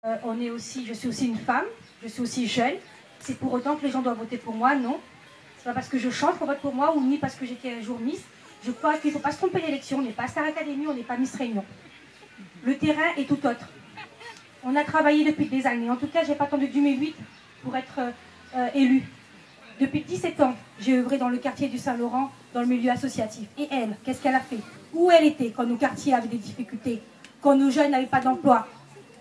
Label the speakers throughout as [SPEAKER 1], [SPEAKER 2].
[SPEAKER 1] Je suis aussi une femme, je suis aussi jeune. C'est pour autant que les gens doivent voter pour moi, non. C'est pas parce que je chante qu'on vote pour moi, ou ni parce que j'étais un jour Miss. Je crois qu'il ne faut pas se tromper d'élection, on n'est pas Star Academy, on n'est pas Miss Réunion. Le terrain est tout autre. On a travaillé depuis des années. En tout cas, je n'ai pas attendu du mai 8 pour être élue. Depuis 17 ans, j'ai œuvré dans le quartier du Saint-Laurent, dans le milieu associatif. Et elle, qu'est-ce qu'elle a fait? Où elle était quand nos quartiers avaient des difficultés? Quand nos jeunes n'avaient pas d'emploi?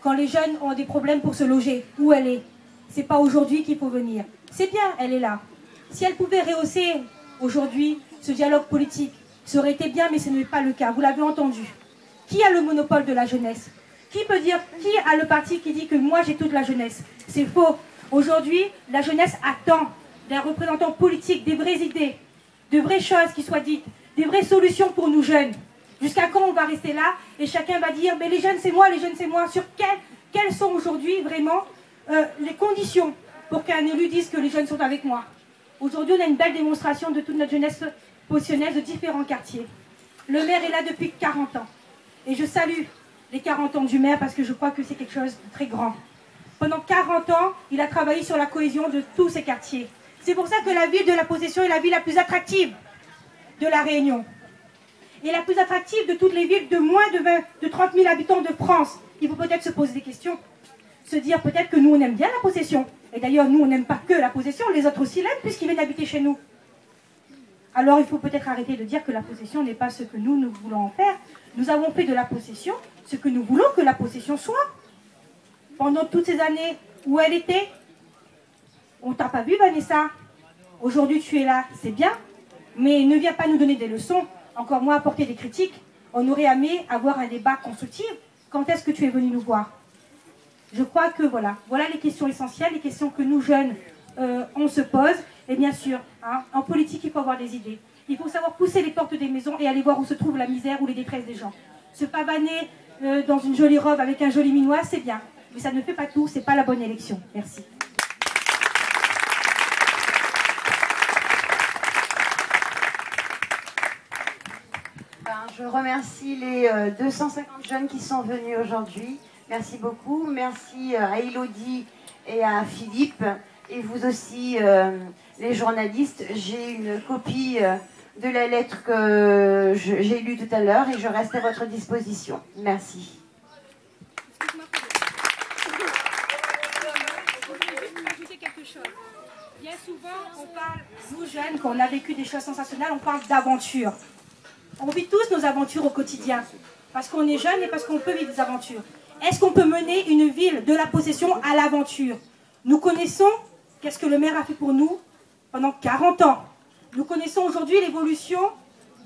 [SPEAKER 1] Quand les jeunes ont des problèmes pour se loger? Où elle est? C'est pas aujourd'hui qu'il faut venir. C'est bien, elle est là. Si elle pouvait rehausser aujourd'hui ce dialogue politique, ça aurait été bien, mais ce n'est pas le cas. Vous l'avez entendu. Qui a le monopole de la jeunesse? Qui peut dire, qui a le parti qui dit que moi j'ai toute la jeunesse? C'est faux. Aujourd'hui, la jeunesse attend d'un représentant politique des vraies idées, de vraies choses qui soient dites, des vraies solutions pour nous jeunes. Jusqu'à quand on va rester là et chacun va dire, mais les jeunes c'est moi, les jeunes c'est moi. Sur quelles sont aujourd'hui vraiment les conditions pour qu'un élu dise que les jeunes sont avec moi? Aujourd'hui, on a une belle démonstration de toute notre jeunesse positionnaise de différents quartiers. Le maire est là depuis 40 ans. Et je salue les 40 ans du maire parce que je crois que c'est quelque chose de très grand. Pendant 40 ans, il a travaillé sur la cohésion de tous ces quartiers. C'est pour ça que la ville de la Possession est la ville la plus attractive de la Réunion. Et la plus attractive de toutes les villes de moins de 30 000 habitants de France. Il faut peut-être se poser des questions. Se dire peut-être que nous, on aime bien la Possession. Et d'ailleurs, nous, on n'aime pas que la Possession, les autres aussi l'aiment puisqu'ils viennent habiter chez nous. Alors, il faut peut-être arrêter de dire que la Possession n'est pas ce que nous voulons en faire. Nous avons fait de la Possession ce que nous voulons que la Possession soit. Pendant toutes ces années où elle était, on t'a pas vu, Vanessa. Aujourd'hui, tu es là, c'est bien, mais ne viens pas nous donner des leçons, encore moins apporter des critiques. On aurait aimé avoir un débat constructif. Quand est-ce que tu es venu nous voir? Je crois que voilà les questions essentielles, les questions que nous jeunes, on se pose. Et bien sûr, hein, en politique, il faut avoir des idées. Il faut savoir pousser les portes des maisons et aller voir où se trouve la misère ou les détresses des gens. Se pavaner dans une jolie robe avec un joli minois, c'est bien. Mais ça ne fait pas tout, c'est pas la bonne élection. Merci.
[SPEAKER 2] Je remercie les 250 jeunes qui sont venus aujourd'hui. Merci beaucoup. Merci à Elodie et à Philippe. Et vous aussi, les journalistes. J'ai une copie de la lettre que j'ai lue tout à l'heure et je reste à votre disposition. Merci.
[SPEAKER 1] Bien souvent, on parle, nous jeunes, quand on a vécu des choses sensationnelles, on parle d'aventure. On vit tous nos aventures au quotidien, parce qu'on est jeune et parce qu'on peut vivre des aventures. Est-ce qu'on peut mener une ville de la Possession à l'aventure? Nous connaissons qu'est-ce que le maire a fait pour nous pendant 40 ans. Nous connaissons aujourd'hui l'évolution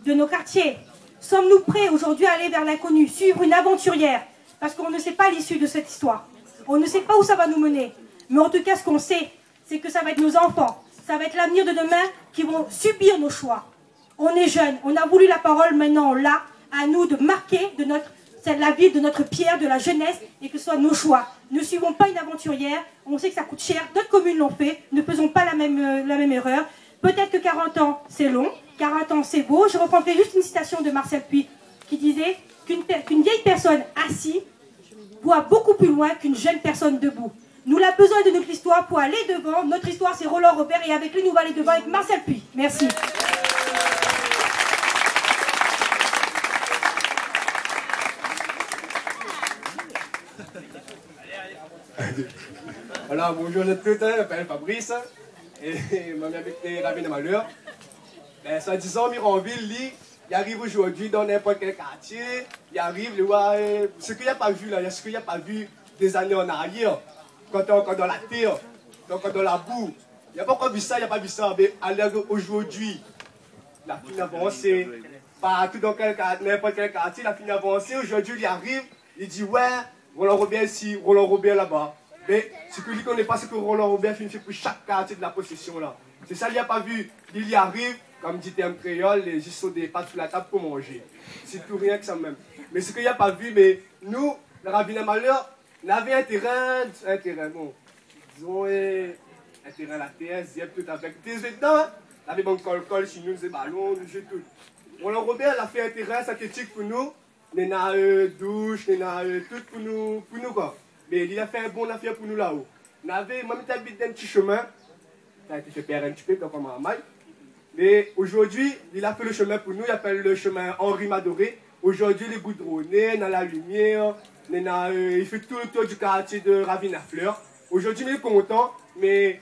[SPEAKER 1] de nos quartiers. Sommes-nous prêts aujourd'hui à aller vers l'inconnu, suivre une aventurière? Parce qu'on ne sait pas l'issue de cette histoire. On ne sait pas où ça va nous mener. Mais en tout cas, ce qu'on sait, c'est que ça va être nos enfants, ça va être l'avenir de demain qui vont subir nos choix. On est jeunes, on a voulu la parole, maintenant on l'a. À nous de marquer c'est la ville de notre pierre, de la jeunesse, et que ce soit nos choix. Ne suivons pas une aventurière, on sait que ça coûte cher, d'autres communes l'ont fait, ne faisons pas la même erreur. Peut-être que 40 ans c'est long, 40 ans c'est beau. Je reprendrai juste une citation de Marcel Puy qui disait qu'une vieille personne assise voit beaucoup plus loin qu'une jeune personne debout. Nous avons besoin de notre histoire pour aller devant. Notre histoire, c'est Roland Robert et avec lui, nous allons aller devant avec Marcel Puy. Merci.
[SPEAKER 3] Voilà, bonjour à tous, je m'appelle Fabrice et je m'habite à Ravine Malheur. Ben, soi-disant, Mironville, il arrive aujourd'hui dans n'importe quel quartier, il arrive, ce qu'il n'y a pas vu là, ce qu'il n'y a pas vu des années en arrière. Quand on est encore dans la terre, encore dans la boue. Il n'y a pas encore vu ça, il n'y a pas vu ça. Mais aujourd'hui, la fine avancée, partout dans n'importe quel quartier, la fine avancée, aujourd'hui, il arrive, il dit ouais, Roland Robert ici, Roland Robert là-bas. Mais ce que lui connaît pas, c'est que Roland Robert fait pour chaque quartier de la possession là. C'est ça, il n'y a pas vu. Il y arrive, comme dit un créole, les gens sont des pâtes sur la table pour manger. C'est tout rien que ça même. Mais ce qu'il n'y a pas vu, mais nous, le Ravine Malheur, on avait un terrain, bon, disons, un terrain la terre, tout avec des dedans, on avait bon col, chez nous, des ballons, nous jouons tout. Roland Robert, il a fait un terrain synthétique pour nous, on a douche, on a tout pour nous quoi. mais il a fait un bon affaire pour nous là-haut. On avait, moi, j'habite dans un petit chemin, ça a été fait perdre un petit peu, comme un maille. Mais aujourd'hui, il a fait le chemin pour nous, il appelle le chemin Henri Madoré. Aujourd'hui, il est goudronné, dans la lumière, il fait tout le tour du quartier de Ravine-à-Fleur. Aujourd'hui, il est content, mais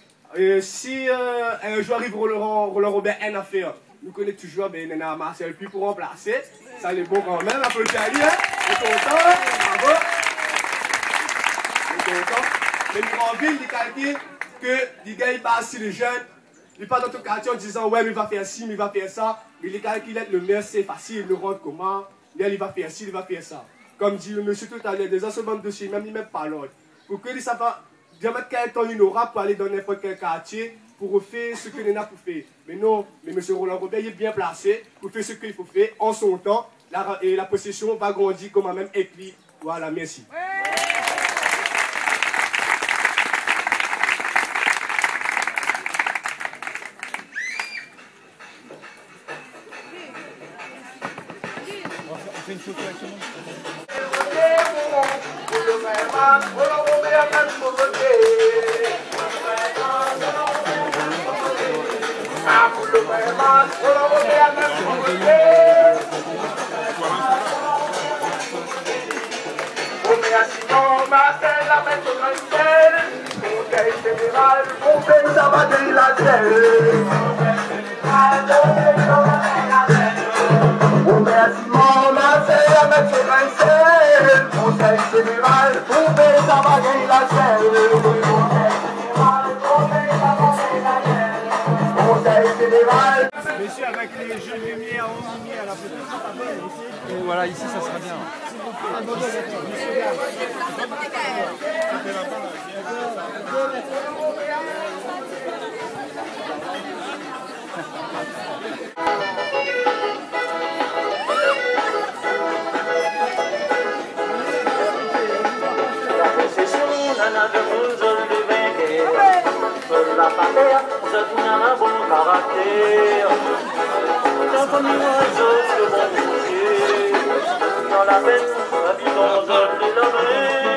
[SPEAKER 3] si un jour arrive Roland Robert N à faire, nous connaissons toujours, mais il y a Marcel Puy pour remplacer. Ça, il est bon quand même, applaudissez à lui, hein. Il est content, bravo. Il est content. Mais Miranville, il calcule que les gars, ils passent si les jeunes. Il part dans ton quartier en disant ouais mais il va faire ci, mais il va faire ça. Mais les gars qui l'aident le maire c'est facile, il le rend comment. Il va faire ci, il va faire ça. Comme dit le monsieur tout à l'heure, des enseignements de dossier, même il ne met pas l'ordre. Pour que les savants bien mettre quel temps il aura pour aller dans n'importe quel quartier pour refaire ce que les n'a pour faire. Mais non, mais monsieur Roland Robert il est bien placé pour faire ce qu'il faut faire en son temps. Et la possession va grandir comme un même écrit. Voilà, merci.
[SPEAKER 4] On fait une photo avec tout le monde.
[SPEAKER 5] Monsieur, avec les jeux de lumière, en lumière, la photo, c'est pas mal ici.
[SPEAKER 4] Et voilà, ici ça sera bien.
[SPEAKER 6] La patria, ça donne un bon caractère. Tant comme l'oiseau, le bon métier. Dans la peine, habitons dans de la mer.